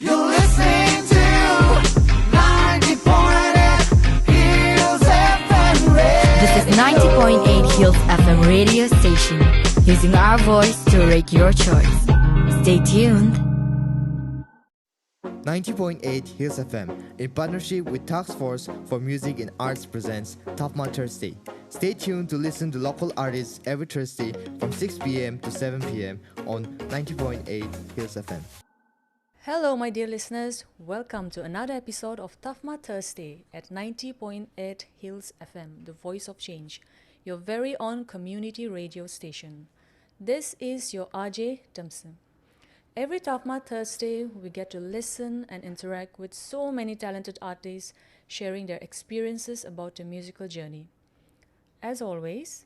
You're listening to 90.8 Hills FM Radio. This is 90.8 Hills FM radio station, using our voice to rate your choice. Stay tuned. 90.8 Hills FM, in partnership with Task Force for Music and Arts, presents TaFMA Thursday. Stay tuned to listen to local artists every Thursday from 6 p.m. to 7 p.m. on 90.8 Hills FM. Hello, my dear listeners. Welcome to another episode of TaFMA Thursday at 90.8 Hills FM, the voice of change, your very own community radio station. This is your RJ Thompson. Every TaFMA Thursday, we get to listen and interact with so many talented artists sharing their experiences about their musical journey. As always,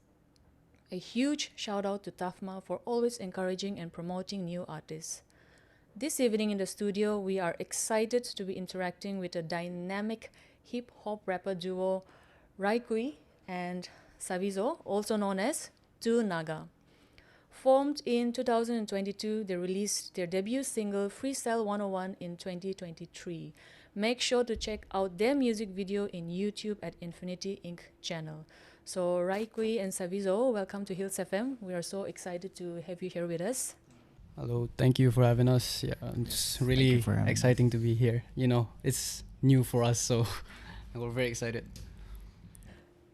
a huge shout out to TaFMA for always encouraging and promoting new artists. This evening in the studio, we are excited to be interacting with a dynamic hip-hop rapper duo, Raikui and Savizo, also known as Naga. Formed in 2022, they released their debut single Freestyle 101 in 2023. Make sure to check out their music video in YouTube at Infinity Inc. channel. So Raikui and Savizo, welcome to Hills FM. We are so excited to have you here with us. Hello, thank you for having us. Yeah, it's really exciting to be here. You know, it's new for us, so we're very excited.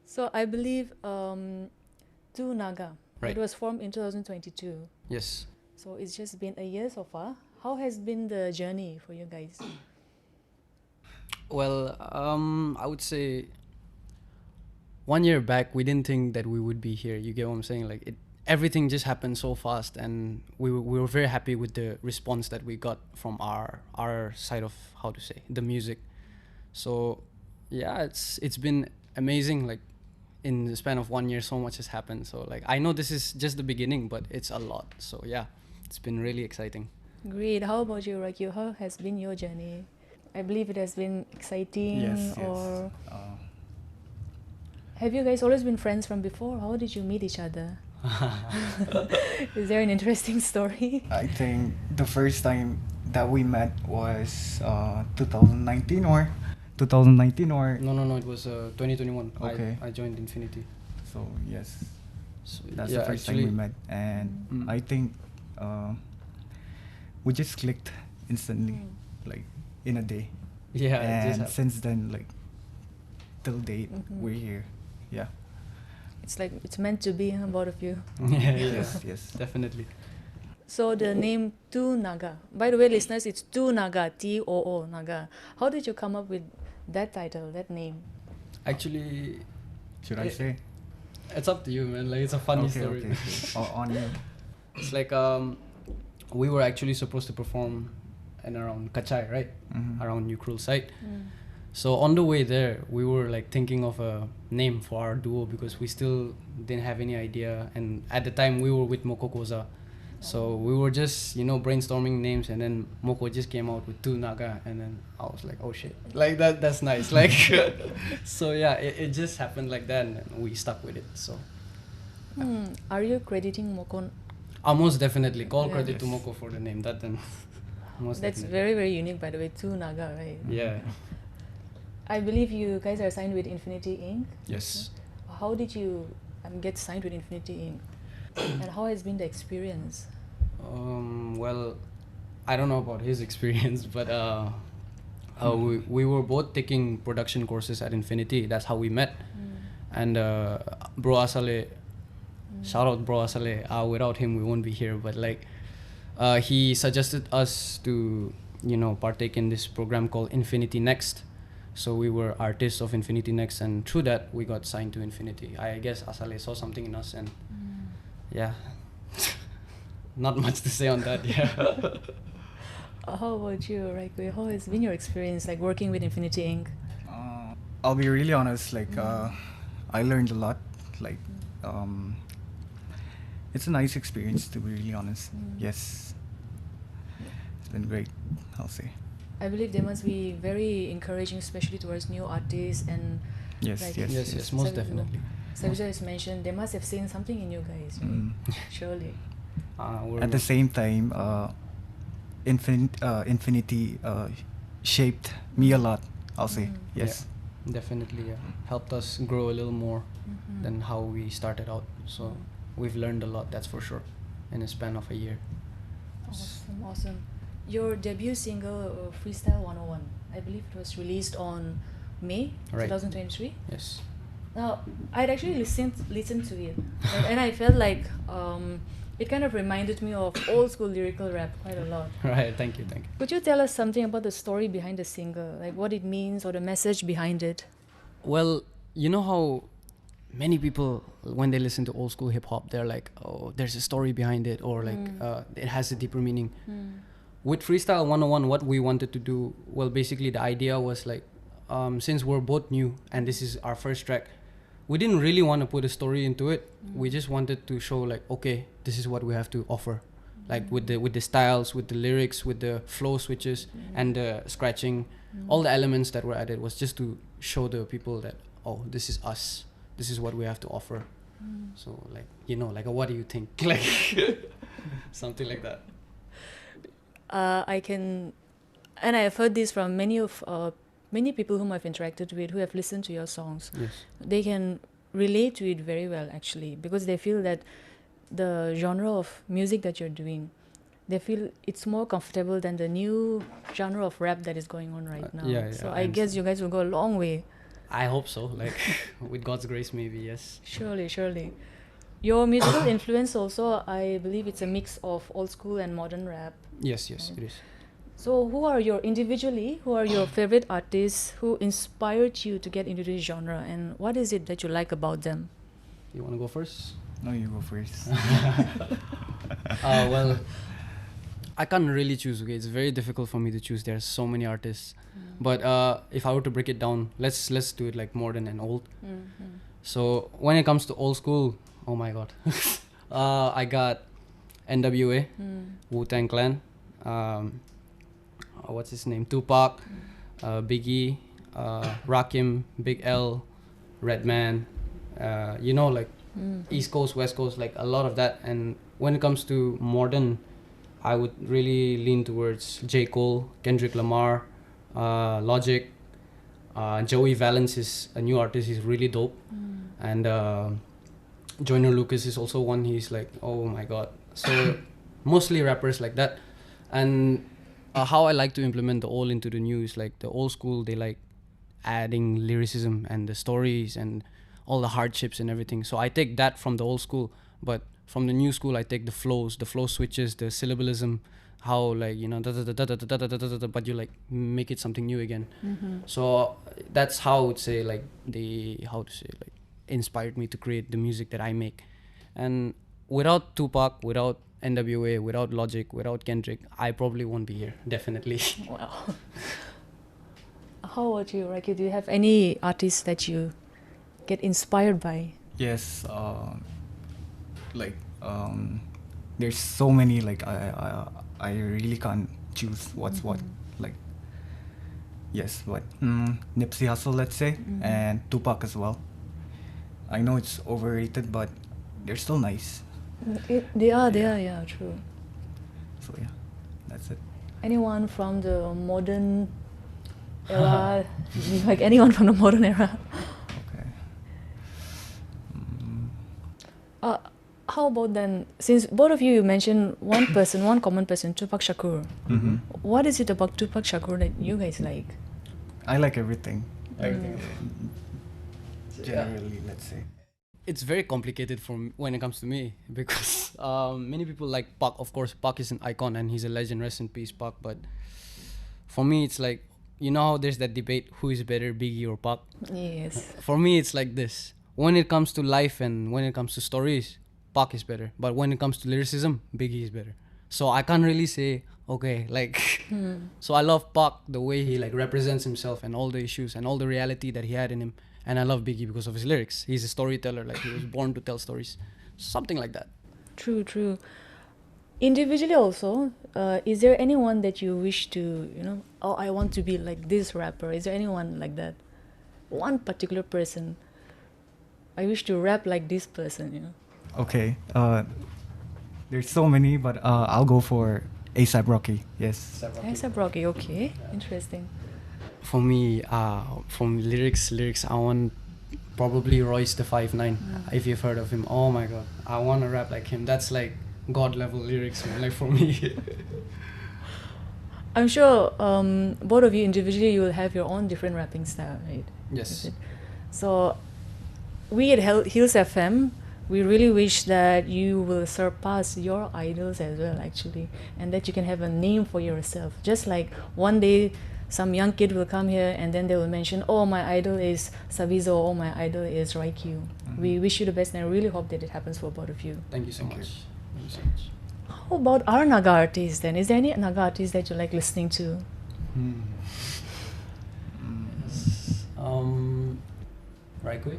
So I believe Naga. Right. It was formed in 2022. Yes. So it's just been a year so far. How has been the journey for you guys? Well, I would say 1 year back, we didn't think that we would be here. You get what I'm saying? Like everything just happened so fast, and we were very happy with the response that we got from our side of, how to say, the music. So yeah, it's been amazing. Like in the span of 1 year, so much has happened. So like I know this is just the beginning, but it's a lot. So yeah, it's been really exciting. Great. How about you, Raikyu? How has been your journey? I believe it has been exciting. Yes. Or have you guys always been friends from before? How did you meet each other? Is there an interesting story? I think the first time that we met was 2019 or No, it was 2021. Okay. I joined Infinity. So yes, So, that's yeah, the first time we met, and I think we just clicked instantly, like in a day. Yeah, it just and happened. since then, like till date, we're here. Yeah. It's like it's meant to be, both of you. Yes, Yes. definitely. So the name Naga. By the way, listeners, it's Naga, Too Naga. How did you come up with that title, that name? Actually, Should I say? it's up to you, man. Like it's a funny story. Okay. On you. It's like we were actually supposed to perform in around Kachai, right? Mhm. Around New Cruel site. So on the way there, we were like thinking of a name for our duo because we still didn't have any idea. And at the time, we were with Moko Koza. So we were just, brainstorming names, and then Moko just came out with Naga, and then I was like, oh shit, like that's nice. Like, so yeah, it just happened like that, and we stuck with it. So Are you crediting Moko? most definitely, call Yeah. credit to Yes. Moko for the name. That then, most That's definitely. very, very unique, by the way, Naga, right? Yeah. I believe you guys are signed with Infinity Inc. Yes. How did you get signed with Infinity Inc? And how has been the experience? Well, I don't know about his experience, but we were both taking production courses at Infinity. That's how we met. And Bro Asale, shout out Bro Asale. Without him, we won't be here. But like, he suggested us to, partake in this program called Infinity Next. So we were artists of Infinity Next, and through that, we got signed to Infinity. I guess Asale saw something in us, and yeah. Not much to say on that, yeah. How about you, Raikui? How has been your experience like working with Infinity Inc? I'll be really honest. Like, I learned a lot. Like, it's a nice experience, to be really honest. Yes, it's been great, I'll say. I believe they must be very encouraging, especially towards new artists and Yes, like Yes, most Sav- definitely. Savizo has mentioned they must have seen something in you guys, right? Surely. We're At the same time, Infinity shaped me a lot, I'll say. Yes. Yeah, definitely. Yeah, helped us grow a little more than how we started out. So we've learned a lot, that's for sure, in a span of a year. Awesome. Your debut single, Freestyle 101, I believe it was released on May Right. 2023. Yes. Now, I'd actually listened to it, and I felt like it kind of reminded me of old school lyrical rap quite a lot. Right. Thank you. Could you tell us something about the story behind the single, like what it means or the message behind it? Well, you know how many people, when they listen to old school hip hop, they're like, oh, there's a story behind it, or like it has a deeper meaning. With Freestyle 101, what we wanted to do, well, basically the idea was like, since we're both new and this is our first track, we didn't really want to put a story into it. We just wanted to show like, okay, this is what we have to offer, like with the styles, with the lyrics, with the flow switches and the scratching, all the elements that were added was just to show the people that, oh, this is us, this is what we have to offer. So like, you know, like a what do you think, like something like that. I can, and I have heard this from many people whom I've interacted with who have listened to your songs. Yes. They can relate to it very well, actually, because they feel that the genre of music that you're doing, they feel it's more comfortable than the new genre of rap that is going on right now. Yeah, so I I guess you guys will go a long way. I hope so, like with God's grace, maybe. Yes. Surely. Your musical influence also, I believe it's a mix of old school and modern rap. Yes, it is. So who are your favorite artists who inspired you to get into this genre, and what is it that you like about them? You want to go first? No, you go first. Well, I can't really choose. Okay, it's very difficult for me to choose. There are so many artists, but if I were to break it down, let's do it like modern and old. So when it comes to old school, oh my God, I got NWA, Wu-Tang Clan, what's his name, Tupac, Biggie, Rakim, Big L, Redman, you know, like East Coast, West Coast, like a lot of that. And when it comes to modern, I would really lean towards J. Cole, Kendrick Lamar, Logic. Joey Valence is a new artist, he's really dope. And Joyner Lucas is also one, he's like, oh my God. So mostly rappers like that. And how I like to implement the old into the new is like the old school, they like adding lyricism and the stories and all the hardships and everything. So I take that from the old school, but from the new school I take the flow switches, the syllabalism, how like, you know, but you like make it something new again. So that's how I would say like inspired me to create the music that I make. And without Tupac, without NWA, without Logic, without Kendrick, I probably won't be here, definitely. Wow. How about you, Raikui? Do you have any artists that you get inspired by? Yes, there's so many, like I really can't choose what's what, like, yes, but Nipsey Hussle, let's say, and Tupac as well. I know it's overrated, but they're still nice. They are, yeah, true. So yeah, that's it. Anyone from the modern era? Like anyone from the modern era? Okay. How about then, since both of you mentioned one common person, Tupac Shakur. What is it about Tupac Shakur that you guys like? I like everything. Generally, let's say. It's very complicated when it comes to me, because many people like Pac. Of course, Pac is an icon and he's a legend. Rest in peace, Pac. But for me, it's like, you know how there's that debate, who is better, Biggie or Pac? Yes. For me, it's like this. When it comes to life and when it comes to stories, Pac is better. But when it comes to lyricism, Biggie is better. So I can't really say, okay, like... So I love Pac, the way he like represents himself and all the issues and all the reality that he had in him. And I love Biggie because of his lyrics. He's a storyteller, like he was born to tell stories. Something like that. True. Individually also, is there anyone that you wish to, I want to be like this rapper? Is there anyone like that? One particular person. I wish to rap like this person, Okay. There's so many, but I'll go for ASAP Rocky. Yes. ASAP Rocky, okay. Interesting. For me, from lyrics, I want probably Royce the 5'9". If you've heard of him, oh my god, I want to rap like him. That's like god level lyrics, man. Like for me. I'm sure both of you individually, you will have your own different rapping style, right? Yes. Is it? So we at Hills FM, we really wish that you will surpass your idols as well, actually, and that you can have a name for yourself. Just like one day some young kid will come here and then they will mention, oh, my idol is Savizo, oh, my idol is Raikui. We wish you the best, and I really hope that it happens for both of you. Thank you so Thank much. you. Thank you so much. How about our Naga artists then? Is there any Naga artists that you like listening to? Raikui?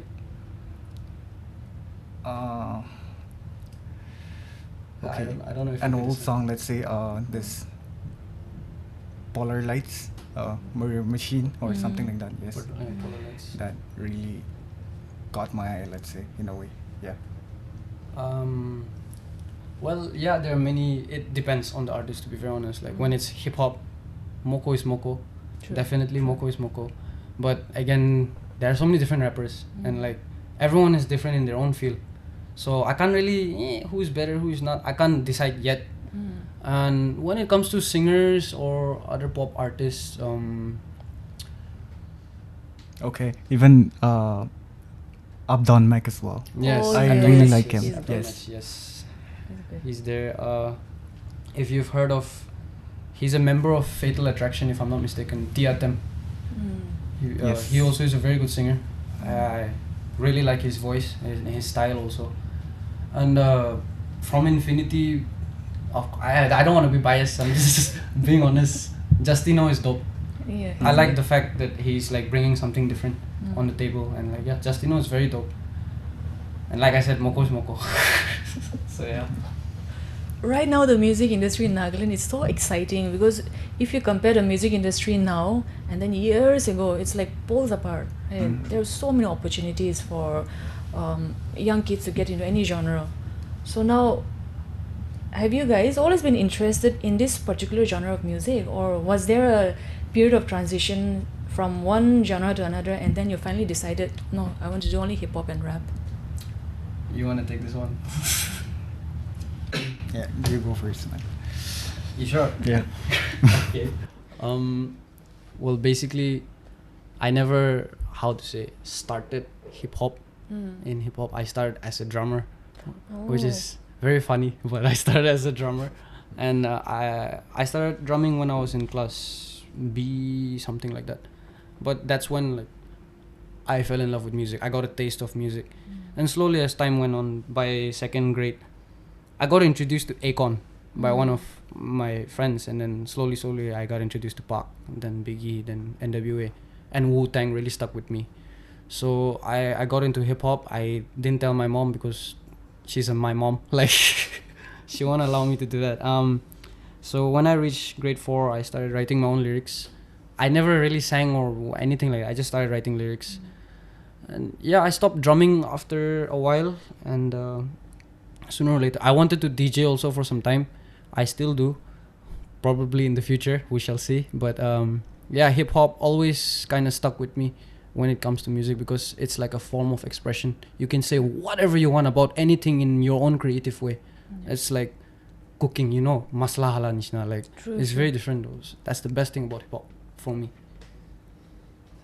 Okay. I don't know if An you can old say. song, let's say, this Polar Lights, Mirror Machine or something like that. Yes. Polar Lights. That really got my eye, let's say, in a way. Yeah. Well, yeah, there are many. It depends on the artist, to be very honest. Like when it's hip hop, Moko is Moko. True. Definitely Moko is Moko. But again, there are so many different rappers, and like everyone is different in their own field. So I can't really who is better, who is not. I can't decide yet. And when it comes to singers or other pop artists, Okay. Even Abdon Mac as well. yes, Oh, I Abdon really Mac, like him. He's Abdon Yes. Mac, yes. That's good. He's there. If you've heard of, he's a member of Fatal Attraction, if I'm not mistaken. TaFMA. Yes. He also is a very good singer. I really like his voice, his style also. And from Infinity, I don't want to be biased. I'm just being honest. Justino is dope. Yeah. I like the fact that he's like bringing something different on the table, and like yeah, Justino is very dope. And like I said, Moko is Moko. So yeah. Right now, the music industry in Nagaland is so exciting because if you compare the music industry now and then years ago, it's like poles apart. Right? There's so many opportunities for young kids to get into any genre. So now, have you guys always been interested in this particular genre of music, or was there a period of transition from one genre to another and then you finally decided, no, I want to do only hip hop and rap? You want to take this one? Yeah. You go first, man. You sure? Yeah. Okay. Well, basically, I never, how to say, started hip hop. In hip hop, I started as a drummer, which is very funny. But I started as a drummer, and I started drumming when I was in class B, something like that. But that's when like I fell in love with music. I got a taste of music, and slowly as time went on, by second grade, I got introduced to Akon by one of my friends, and then slowly I got introduced to Pac, then Biggie, then NWA, and Wu-Tang really stuck with me. So I got into hip hop. I didn't tell my mom because she's my mom. Like she won't allow me to do that. So when I reached grade 4, I started writing my own lyrics. I never really sang or anything like that. I just started writing lyrics. And yeah, I stopped drumming after a while, and sooner or later I wanted to DJ also for some time. I still do, probably in the future, we shall see. But yeah, hip hop always kind of stuck with me when it comes to music, because it's like a form of expression. You can say whatever you want about anything in your own creative way. It's like cooking, you know, maslah ala nishna, like True, it's true. very different. That's the best thing about hip hop for me.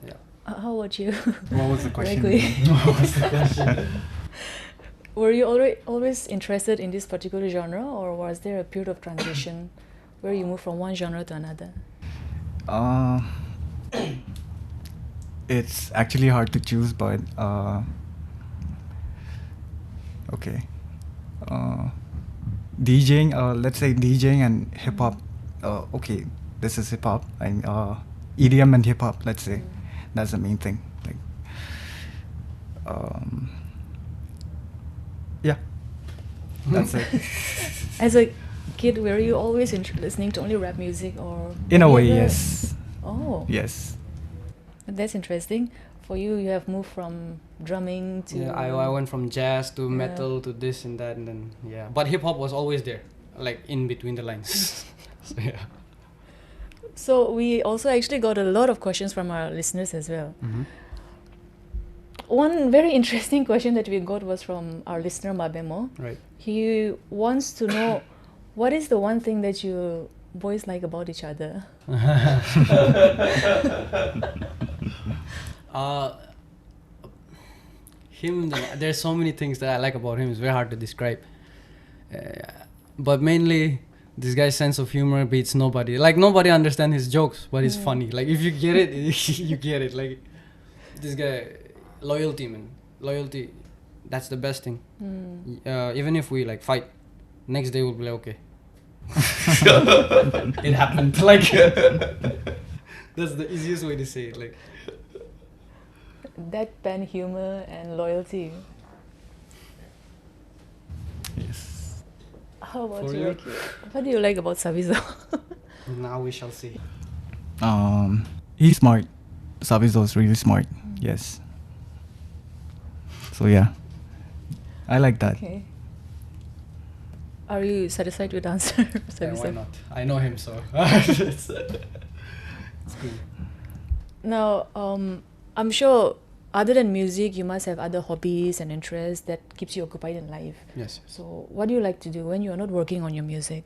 Yeah. How about you? What was the question? Raikui? Were you always interested in this particular genre, or was there a period of transition where you moved from one genre to another? It's actually hard to choose, but okay. DJing, let's say DJing and hip hop. Okay, this is hip hop, and EDM and hip hop. Let's say that's the main thing. Like, yeah, that's it. As a kid, were you always listening to only rap music, or In a have way, you ever- yes, Oh, yes. that's interesting. For you, you have moved from drumming to Yeah, I went from jazz to Yeah. metal to this and that, and then yeah. But hip hop was always there, like in between the lines. So yeah. So we also actually got a lot of questions from our listeners as well. Mm-hmm. One very interesting question that we got was from our listener Mabemo. Right. He wants to know what is the one thing that you boys like about each other? There's so many things that I like about him. It's very hard to describe. But mainly, this guy's sense of humor beats nobody. Like, nobody understands his jokes, but it's funny. Like, if you get it, you get it. Like, this guy, loyalty, man. Loyalty, that's the best thing. Even if we, like, fight, next day we'll be like, okay. It happened. Like, that's the easiest way to say it. Like, Deadpan humor and loyalty. Yes. How about For you, you? Ricky? What do you like about Savizo? now we shall see. He's smart. Savizo is really smart. Yes. So yeah, I like that. Okay. Are you satisfied with the answer, Yeah, Savizo? why not? I know him, so it's cool. Now, I'm sure other than music, you must have other hobbies and interests that keeps you occupied in life. Yes. So, what do you like to do when you are not working on your music?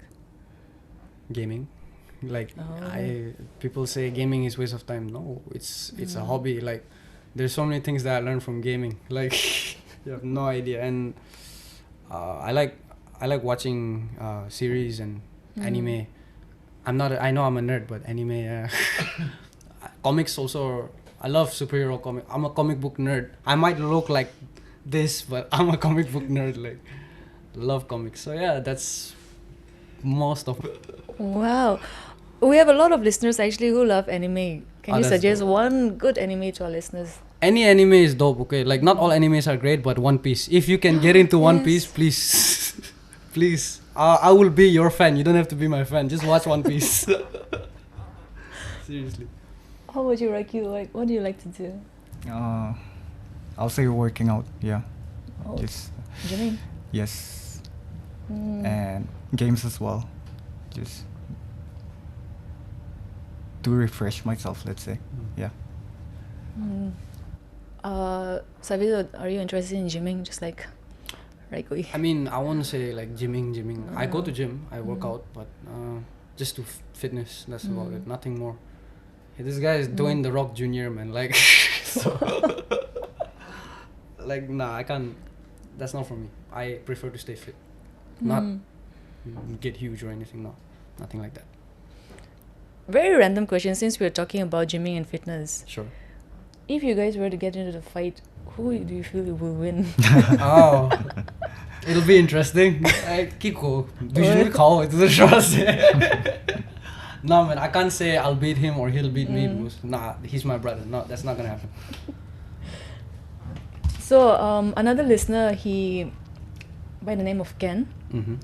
Gaming. Like, Oh. people say gaming is waste of time. No, it's a hobby. Like, there's so many things that I learned from gaming. Like, you have no idea. And I like watching series and anime. I know I'm a nerd, but anime, comics also. I love superhero comic. I'm a comic book nerd. I might look like this, but I'm a comic book nerd. Like, love comics. So yeah, that's most of it. Wow. We have a lot of listeners actually who love anime. Can Oh, you that's suggest dope. one good anime to our listeners? Any anime is dope, okay? Like, not all animes are great, but One Piece. If you can get into One Yes. Piece, please. Please. I will be your fan. You don't have to be my fan. Just watch One Piece. Seriously. How about you, Raikui? Like, what do you like to do? I'll say working out. Yeah. Oh, Just gymming. yes, Mm. and games as well. Just to refresh myself. Let's say. Yeah. Mm. Savizo, are you interested in gymming just like Raikui? I mean, I won't say like gymming. I go to gym, I work out, but just to fitness, that's about it. Nothing more. Hey, this guy is doing the Rock Junior, man. Like, so like, nah, I can't. That's not for me. I prefer to stay fit, not get huge or anything. No, nothing like that. Very random question since we're talking about gymming and fitness. Sure. If you guys were to get into the fight, who do you feel will win? Oh, it'll be interesting. Kiko, usually call it the trust. No, man, I can't say I'll beat him or he'll beat me because he's my brother. No, that's not gonna happen. So another listener, he by the name of Ken, Mm-hmm.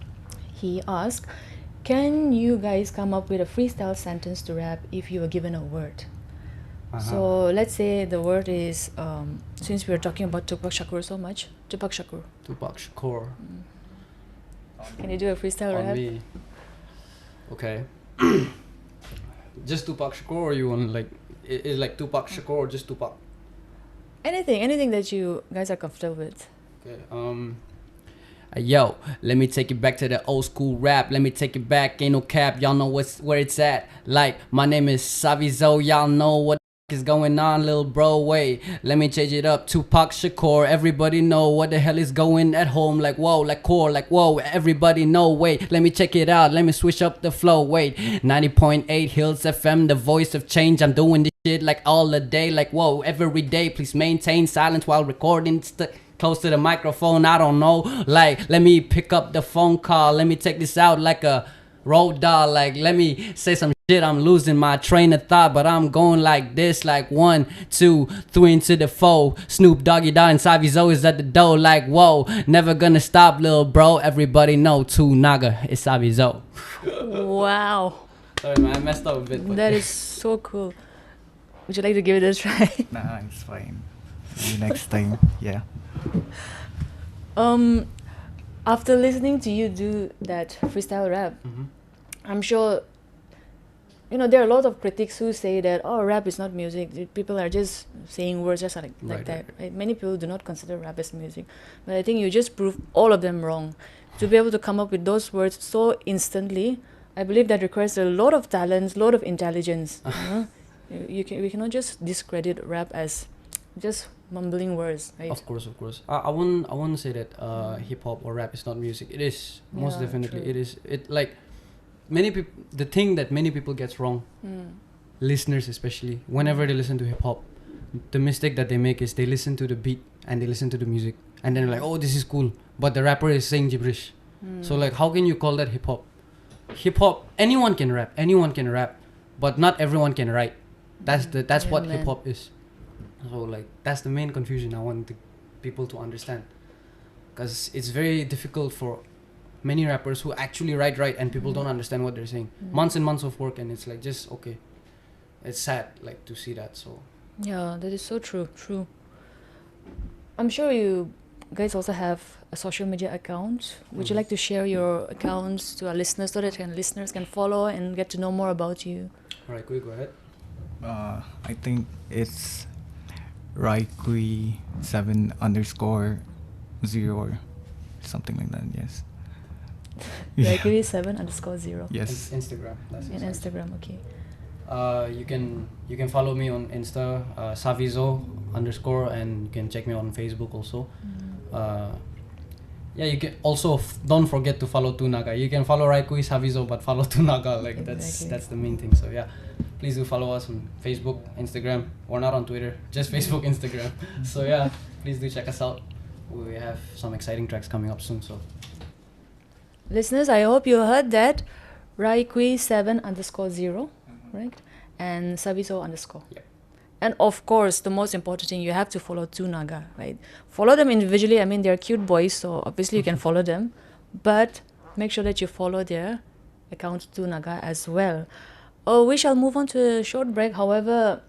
he asked, can you guys come up with a freestyle sentence to rap if you were given a word? So let's say the word is, since we were talking about Tupac Shakur so much, Tupac Shakur. Tupac Shakur Can you do a freestyle on rap? me. Okay. Just Tupac Shakur, or you want like is like Tupac Shakur or just Tupac? Anything that you guys are comfortable with. Okay. Yo, let me take it back to the old school rap. Let me take it back, ain't no cap. Y'all know where it's at. Like, my name is Savizo. Y'all know what is going on, little bro. Wait, let me change it up. Tupac Shakur. Everybody know what the hell is going at home. Like, whoa, like core, like whoa. Everybody know. Wait, let me check it out. Let me switch up the flow. Wait, 90.8 Hills FM, the voice of change. I'm doing this shit like all the day. Like, whoa, every day. Please maintain silence while recording. Close to the microphone, I don't know. Like, let me pick up the phone call. Let me take this out like a road dog. Like, let me say some shit. I'm losing my train of thought, but I'm going like this. Like 1, 2, 3 into the 4. Snoop Doggy Dogg and Savizo is at the door. Like, whoa, never gonna stop, little bro. Everybody know to Naga, it's Savizo. Wow, Sorry, man, I messed up a bit. But that is so cool. Would you like to give it a try? Nah, it's fine. Maybe next time. Yeah. After listening to you do that freestyle rap, Mhm. I'm sure There are a lot of critics who say that, oh, rap is not music. People are just saying words just like Right, that. right. Right? Many people do not consider rap as music. But I think you just prove all of them wrong. To be able to come up with those words so instantly, I believe that requires a lot of talent, a lot of intelligence. We cannot just discredit rap as just mumbling words, right? Of course, of course. I won't say that hip hop or rap is not music. It is most Yeah, definitely. true. It is. It like many people. The thing that many people gets wrong, listeners especially, whenever they listen to hip hop, the mistake that they make is they listen to the beat and they listen to the music and then they're like, oh, this is cool, but the rapper is saying gibberish. So like, how can you call that hip hop? Hip hop, anyone can rap, but not everyone can write. That's Yeah, what man. hip hop is. So like, that's the main confusion I want people to understand, because it's very difficult for many rappers who actually write right and people don't understand what they're saying. Months and months of work and it's like just okay. It's sad like to see that. So Yeah, that is so true. True. I'm sure you guys also have a social media account. Would you like to share your accounts to our listeners so that listeners can follow and get to know more about you? alright, go ahead. I think it's Raikui 7_0 or something like that. Yes. Raikui 7_0. Yes. Instagram. That's In it. Instagram, okay. You can follow me on Insta, Savizo _ and you can check me on Facebook also. Yeah, you can also don't forget to follow Naga. You can follow Raikui Savizo, but follow Naga. Like Exactly. that's the main thing. So yeah, please do follow us on Facebook, Instagram. We're not on Twitter, just Facebook, Instagram. So yeah, please do check us out. We have some exciting tracks coming up soon. So Listeners, I hope you heard that. Raikui 7_0, right? And Saviso _. Yep. And of course, the most important thing, you have to follow Naga, right? Follow them individually. I mean, they're cute boys, so obviously you can follow them. But make sure that you follow their account Naga as well. Oh, we shall move on to a short break. However,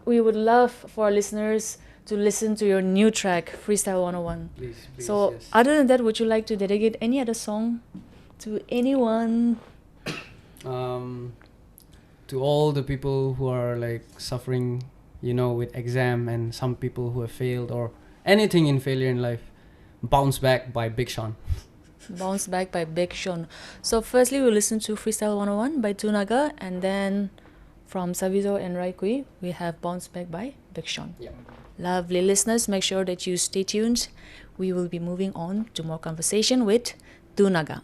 we would love for our listeners to listen to your new track, Freestyle 101. please. So, Yes. other than that, would you like to dedicate any other song to anyone? To all the people who are like suffering, with exam, and some people who have failed or anything in failure in life, Bounce Back by Big Sean. Bounce Back by Big Sean. So, firstly, we'll listen to Freestyle 101 by Naga, and then from Savizo and Raikui, we have Bounce Back by Big Sean. Yeah. Lovely listeners, make sure that you stay tuned. We will be moving on to more conversation with Naga.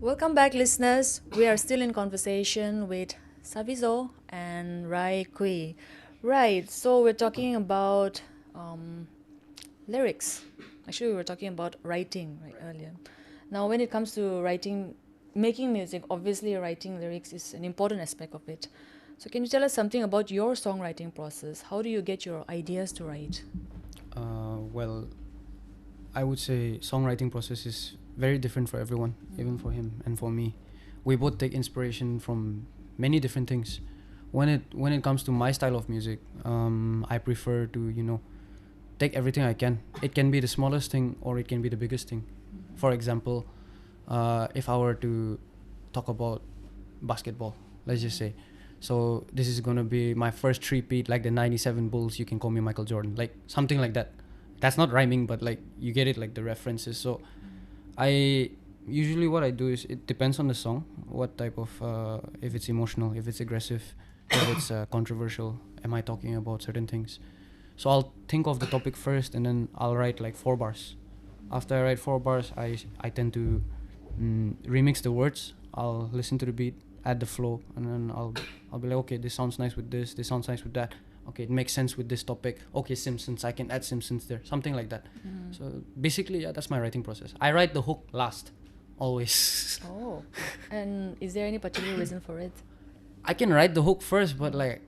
Welcome back, listeners. We are still in conversation with Savizo and Raikui. Right, so we're talking about lyrics. Actually, we were talking about writing right earlier. Now, when it comes to writing, making music, obviously writing lyrics is an important aspect of it. So, can you tell us something about your songwriting process? How do you get your ideas to write? Well, I would say songwriting process is very different for everyone, even for him and for me. We both take inspiration from many different things. When it comes to my style of music, I prefer to take everything I can. It can be the smallest thing or it can be the biggest thing. For example, if I were to talk about basketball, let's just say. So this is gonna be my first three-peat, like the '97 Bulls. You can call me Michael Jordan, like something like that. That's not rhyming, but like you get it, like the references. So I usually what I do is it depends on the song, what type of if it's emotional, if it's aggressive, if it's controversial. Am I talking about certain things? So I'll think of the topic first, and then I'll write like 4 bars. After I write 4 bars, I tend to remix the words. I'll listen to the beat, add the flow, and then I'll be like, okay, this sounds nice with this. This sounds nice with that. Okay, it makes sense with this topic. Okay, Simpsons, I can add Simpsons there. Something like that. So basically, yeah, that's my writing process. I write the hook last, always. Oh, and is there any particular reason for it? I can write the hook first, but like,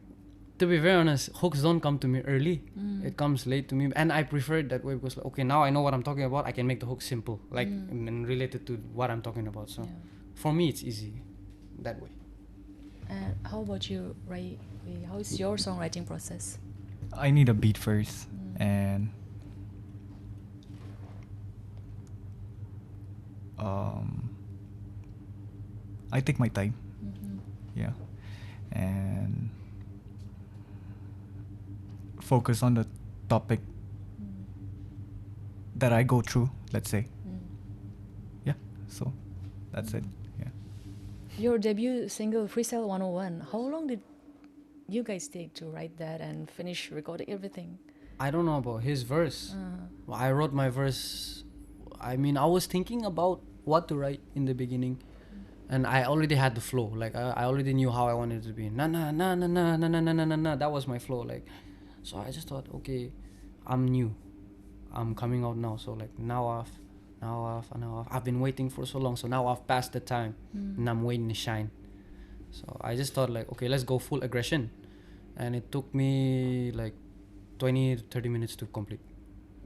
to be very honest, hooks don't come to me early. It comes late to me, and I prefer it that way because like, okay, now I know what I'm talking about. I can make the hook simple, like and related to what I'm talking about. So for me, it's easy that way. And how about you, Rai? How is your songwriting process? I need a beat first, and I take my time. Yeah, and focus on the topic that I go through. Let's say. Yeah. So that's it. Yeah. Your debut single, Freestyle 101, how long did you guys take to write that and finish recording everything? I don't know about his verse. Well, I wrote my verse. I mean, I was thinking about what to write in the beginning, and I already had the flow. Like I already knew how I wanted it to be. Na na na na na na na na na na na. That was my flow. Like, so I just thought, okay, I'm new. I'm coming out now. So like now I've been waiting for so long. So now I've passed the time, and I'm waiting to shine. So I just thought like, okay, let's go full aggression, and it took me like 20 to 30 minutes to complete.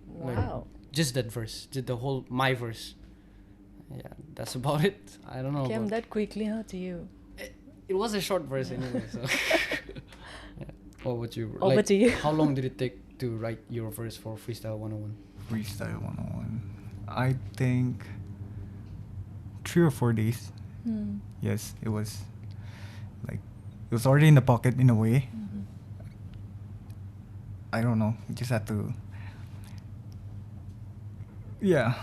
Like, Wow. just that verse, just the whole my verse. Yeah, that's about it. I don't know. Came about- that quickly, huh, to you? it was a short verse anyway. So. Yeah. What about you? Over to you. How long did it take to write your verse for Freestyle 101? Freestyle 101. I think 3 or 4 days. Yes, it was like it was already in the pocket in a way. I don't know. We just had to. Yeah.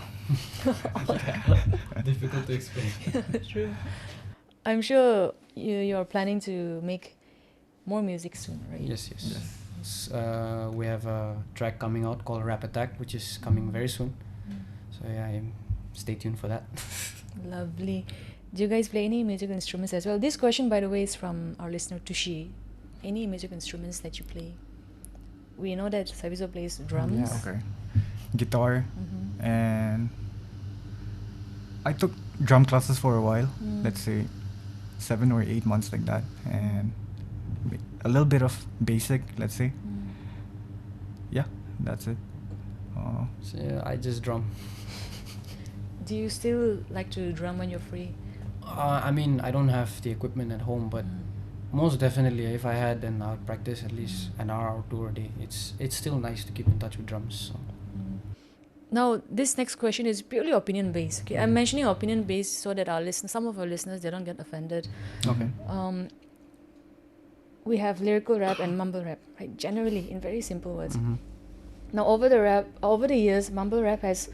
Difficult to explain. True. I'm sure you're planning to make more music soon, right? Yes. We have a track coming out called Rap Attack, which is coming very soon. So yeah, stay tuned for that. Lovely. Do you guys play any musical instruments as well? This question, by the way, is from our listener Tushi. Any music instruments that you play? We know that Savizo plays drums. Yeah. Okay. Guitar, and I took drum classes for a while. Let's say 7 or 8 months like that, and a little bit of basic. Let's say. Yeah, that's it. So yeah, I just drum. Do you still like to drum when you're free? I mean, I don't have the equipment at home, but most definitely, if I had, then I would practice at least an hour or 2 a day. It's still nice to keep in touch with drums. So. Now, this next question is purely opinion based. Okay, I'm mentioning opinion based so that some of our listeners, they don't get offended. Okay. We have lyrical rap and mumble rap, right? Generally, in very simple words. Mm-hmm. Now, over the years, mumble rap has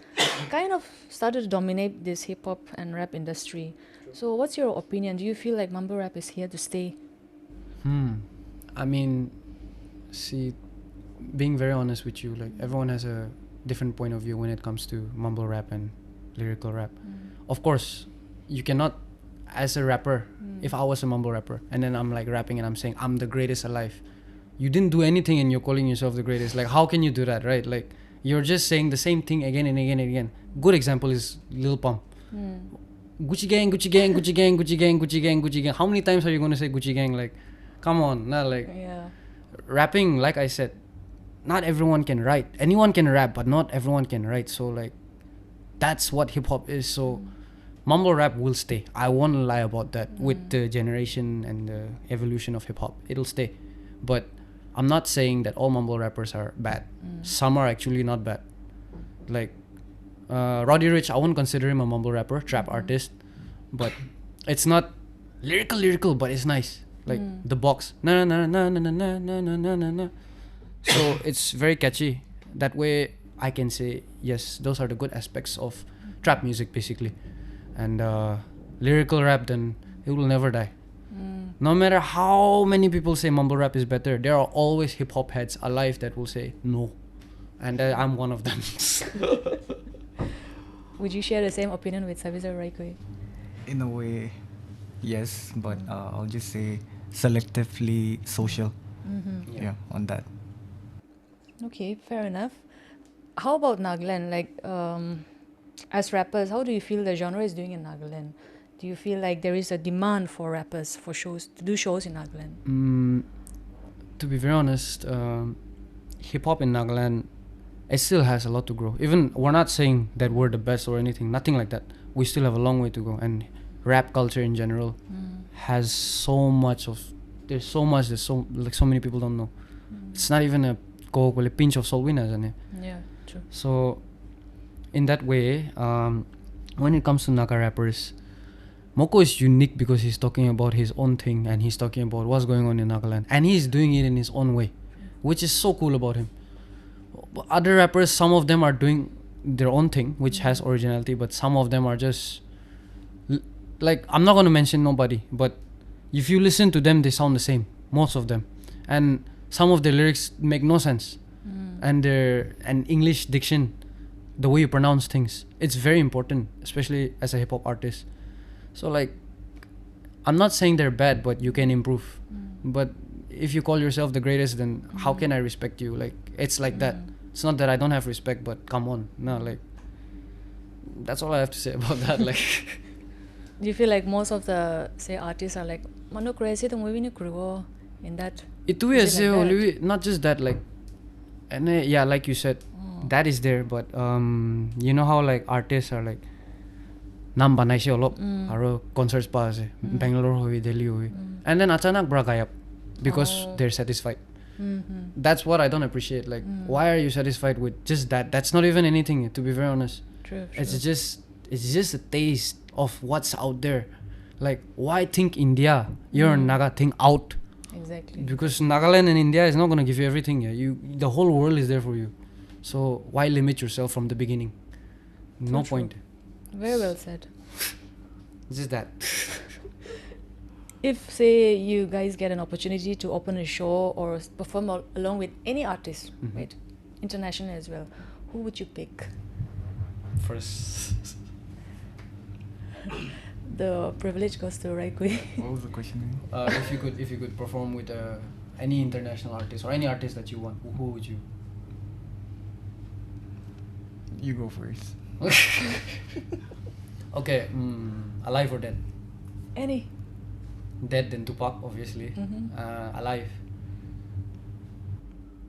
kind of started to dominate this hip hop and rap industry. So, what's your opinion? Do you feel like mumble rap is here to stay? I mean, see, being very honest with you, like everyone has a different point of view when it comes to mumble rap and lyrical rap. Of course, you cannot, as a rapper, if I was a mumble rapper and then I'm like rapping and I'm saying I'm the greatest alive, you didn't do anything and you're calling yourself the greatest. Like, how can you do that, right? Like, you're just saying the same thing again and again and again. Good example is Lil Pump. Gucci gang, Gucci gang, Gucci gang, Gucci gang, Gucci gang, Gucci gang. How many times are you going to say Gucci gang? Like, come on. Nah, like, Yeah. rapping, like I said, not everyone can write. Anyone can rap, but not everyone can write. So, like, that's what hip-hop is. So, mumble rap will stay. I won't lie about that. With the generation and the evolution of hip-hop, it'll stay. But I'm not saying that all mumble rappers are bad. Some are actually not bad. Like, Roddy Ricch, I won't consider him a mumble rapper, trap artist. But it's not lyrical, but it's nice. Like, the box. Na na na na na na na na na na na. So, it's very catchy. That way, I can say, yes, those are the good aspects of trap music, basically. And lyrical rap, then it will never die. No matter how many people say mumble rap is better, there are always hip hop heads alive that will say no, and I'm one of them. Would you share the same opinion with Savizo Raikui? In a way, yes, but I'll just say selectively social. Yeah, on that. Okay, fair enough. How about Nagaland? Like, as rappers, how do you feel the genre is doing in Nagaland? Do you feel like there is a demand for rappers for shows to do shows in Nagaland? To be very honest, hip hop in Nagaland, it still has a lot to grow. Even we're not saying that we're the best or anything, nothing like that. We still have a long way to go, and rap culture in general has so much of. There's so many people don't know. It's not even a pinch of salt winners, isn't it? Yeah, true. So, in that way, when it comes to Naga rappers, Moko is unique because he's talking about his own thing and he's talking about what's going on in Nagaland, and he's doing it in his own way, which is so cool about him. But other rappers, some of them are doing their own thing, which has originality, but some of them are just like, I'm not going to mention nobody, but if you listen to them, they sound the same, most of them, and some of their lyrics make no sense, and English diction, the way you pronounce things, it's very important, especially as a hip hop artist. So, like, I'm not saying they're bad, but you can improve. But if you call yourself the greatest, then how can I respect you? Like, it's like that. It's not that I don't have respect, but come on. No, like, that's all I have to say about that. Like, Do you feel like most of the, say, artists are like, Mano crazy, the movie ni krugo in that? itu Is it like that? not just that, like, and yeah, like you said, that is there, but you know how, like, artists are like, नाम बनाइसे अलप आरो concerts pa ase Bangalore hoy Delhi hoy and then achanak bra gayab because they're satisfied. That's what I don't appreciate. Like, why are you satisfied with just that? That's not even anything, to be very honest. True. It's just a taste of what's out there. Like, why think India, your Naga thing out? Exactly. Because Nagaland and India is not going to give you everything. Yeah, the whole world is there for you. So why limit yourself from the beginning? No true. point. Very well said. Just that. If, say, you guys get an opportunity to open a show or perform along with any artist, right, international as well, who would you pick? First. The privilege goes to Raikui. What was the question again? If you could perform with any international artist or any artist that you want, who would you? You go first. Okay, alive or dead? Any. Dead, then Tupac, obviously. Alive,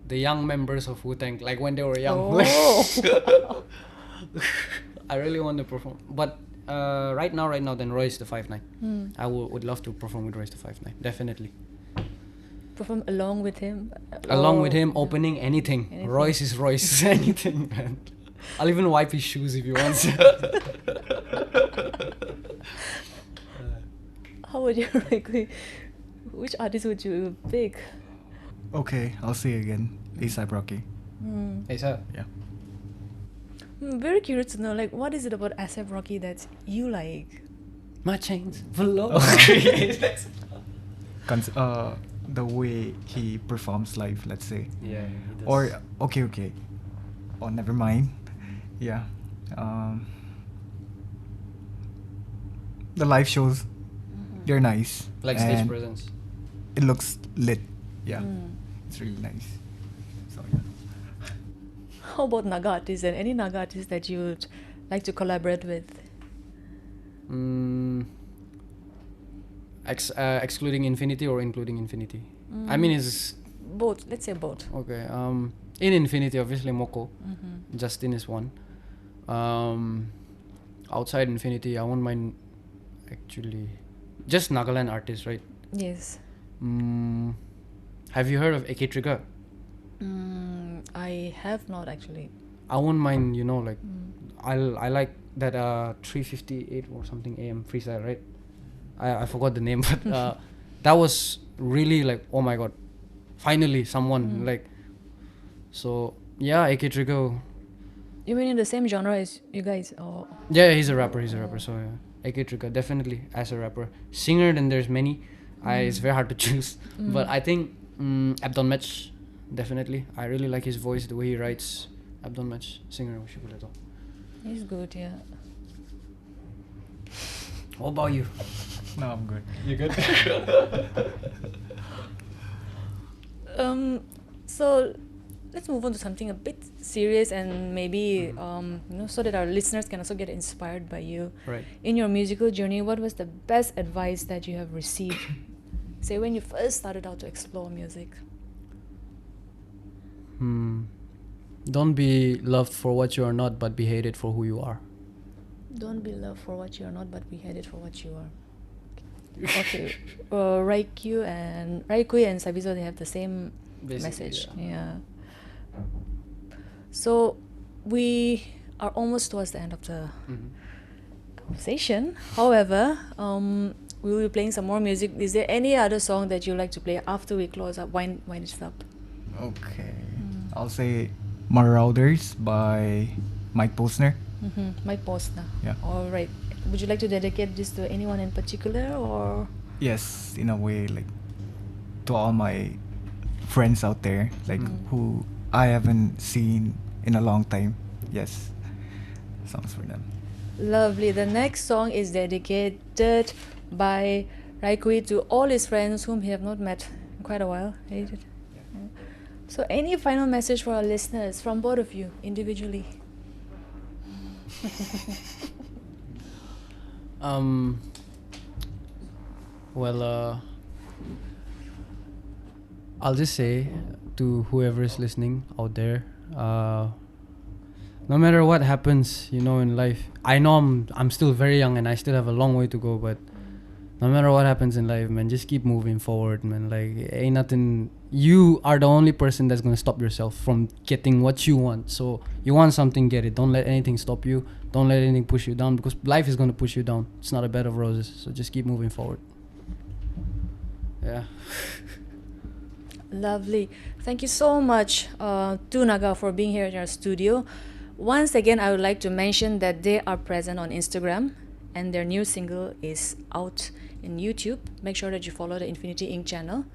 the young members of Wu-Tang, like when they were young. Oh. I really want to perform, but right now, then Royce the 5'9". I would love to perform with Royce the 5'9", definitely. Perform along with him? Along Or- with him, opening anything. Royce is Royce, anything, man. I'll even wipe his shoes if he wants. How would you, Raikui? Which artist would you pick? Okay, I'll say again. A$AP Rocky. Hey, sir. Yeah. Very curious to know, like, what is it about A$AP Rocky that you like? My chains below. The way he performs live, let's say. Yeah. Or okay. Oh, never mind. Yeah. the live shows, they're nice. Like stage and presence. It looks lit. Yeah, it's really nice. So yeah. How about Naga artists and any Naga artists that you would like to collaborate with? Excluding Infinity or including Infinity? I mean, it's Both. Let's say both. okay. In Infinity, obviously Moko. Justin is one. Outside Infinity, I won't mind actually just Nagaland artists, right? Yes. Have you heard of AK Trigger? I have not actually. I won't mind, like I like that 3:58 or something AM freestyle, right? I forgot the name, but that was really like, oh my god, finally someone like. So yeah, AK Trigger. You mean in the same genre as you guys? Or Yeah, he's a rapper. So yeah, AK Trigger definitely as a rapper. Singer, then there's many. It's very hard to choose, but I think Abdon Match, definitely. I really like his voice, the way he writes. Abdon Match, singer. he's good, yeah. What about you? No, I'm good. You good? So let's move on to something a bit serious and maybe so that our listeners can also get inspired by you. Right. In your musical journey, what was the best advice that you have received? Say when you first started out to explore music. Don't be loved for what you are not, but be hated for who you are. Don't be loved for what you are not, but be hated for what you are. Okay. Raikui and Savizo, they have the same Basically, message. yeah. Yeah. So we are almost towards the end of the conversation. However, we will be playing some more music. Is there any other song that you like to play after we close up? Wind it up. Okay. I'll say Marauders by Mike Posner. My post now. Yeah. All right. Would you like to dedicate this to anyone in particular, or? Yes, in a way, like to all my friends out there, like who I haven't seen in a long time. Yes, songs for them. Lovely. The next song is dedicated by Raikui to all his friends whom he have not met in quite a while. Yeah. So any final message for our listeners from both of you individually? I'll just say to whoever is listening out there, no matter what happens, in life, I know I'm still very young and I still have a long way to go, but no matter what happens in life, man, just keep moving forward, man. Like, ain't nothing. You are the only person that's gonna stop yourself from getting what you want. So you want something, get it. Don't let anything stop you. Don't let anything push you down, because life is gonna push you down. It's not a bed of roses. So just keep moving forward. Yeah. Lovely. Thank you so much to Naga for being here in our studio. Once again, I would like to mention that they are present on Instagram and their new single is out in YouTube. Make sure that you follow the Infinity Inc. channel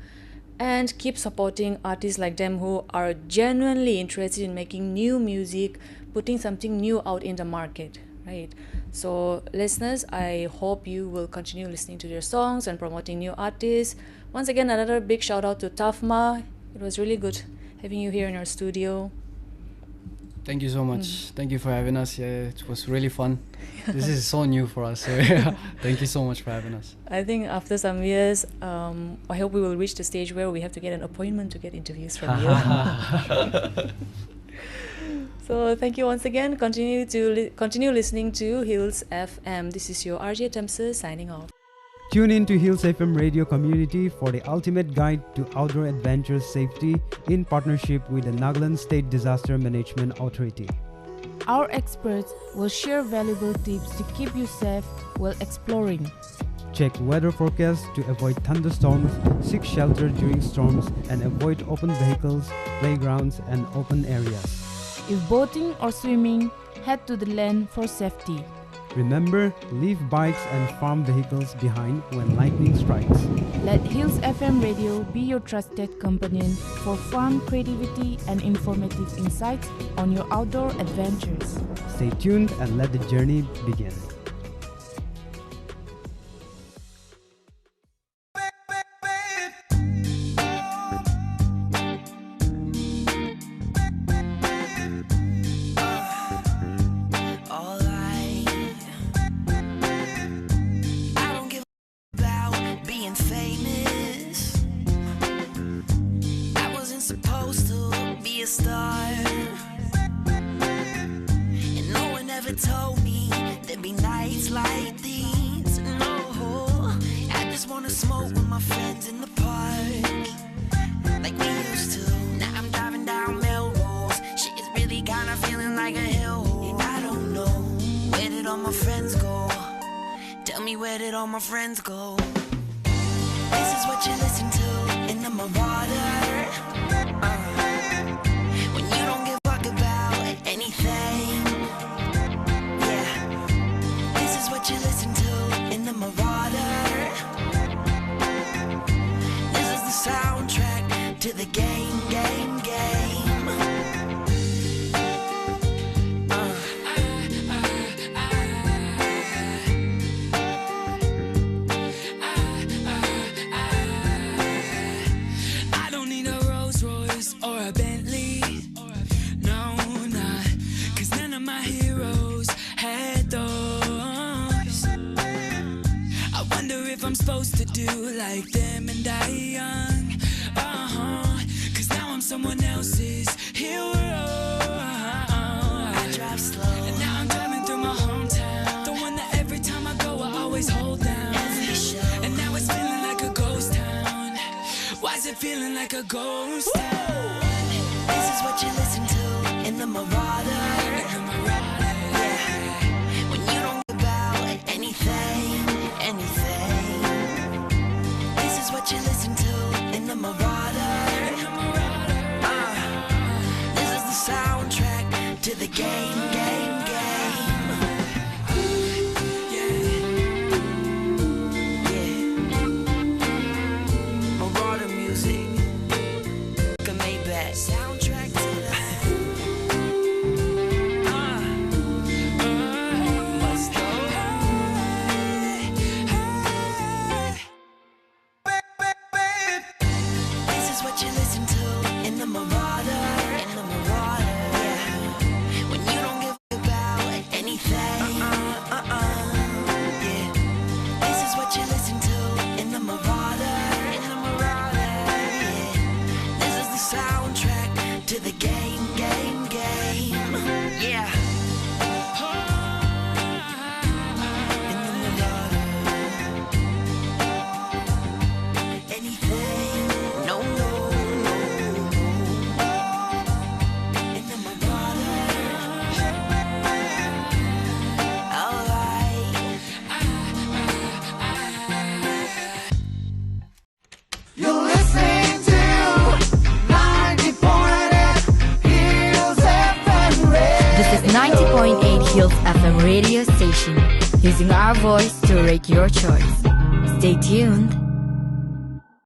and keep supporting artists like them who are genuinely interested in making new music, putting something new out in the market, right? So listeners, I hope you will continue listening to their songs and promoting new artists. Once again, another big shout out to TaFMA. It was really good having you here in our studio. Thank you so much. Thank you for having us. Yeah, it was really fun. This is so new for us. So yeah, thank you so much for having us. I think after some years, I hope we will reach the stage where we have to get an appointment to get interviews from you. So thank you once again. Continue listening to Hills FM. This is your RJ Temsa signing off. Tune in to Hills FM radio community for the ultimate guide to outdoor adventure safety in partnership with the Nagaland State Disaster Management Authority. Our experts will share valuable tips to keep you safe while exploring. Check weather forecast to avoid thunderstorms, seek shelter during storms, and avoid open vehicles, playgrounds, and open areas. If boating or swimming, head to the land for safety. Remember, leave bikes and farm vehicles behind when lightning strikes. Let Hills FM Radio be your trusted companion for fun, creativity, and informative insights on your outdoor adventures. Stay tuned and let the journey begin. told me there'd be nights like these. No, I just wanna smoke with my friends in the park, like we used to. Now I'm driving down Melrose. Shit is really kinda feeling like a hellhole. And I don't know, where did all my friends go? Tell me, where did all my friends go? This is what you listen to in the Marauder. When you don't give a fuck about anything. Yeah, this is what you listen to in the Marauder. This is the soundtrack to the game, game, game. I don't need a Rolls Royce or a Bentley. No, not. Cause none of my heroes had those. I wonder if I'm supposed to do like them and die young. Cause now I'm someone else's hero. I drive slow. And now I'm driving through my hometown, the one that every time I go I always hold down. Every show. And now it's feeling like a ghost town. Why's it feeling like a ghost town? This is what you listen to in the Marauder. Yeah, when you don't give about anything, anything. This is what you listen to in the Marauder. This is the soundtrack to the game, game, game. Yeah. Yeah, Marauder music. Maybach soundtrack to the must go. This is what you listen to in the Marauder. In the Marauder, yeah. When you don't give about anything, yeah. This is what you listen to in the Marauder. In the Marauder, yeah. This is the soundtrack to the game, game, game. Yeah. In the Marauder. Anything? No, no, no, no. In the Marauder. Alright. You're listening to 90.8 Hills FM Radio. This is 90.8 Hills FM radio station, using our voice to rate your choice. Stay tuned.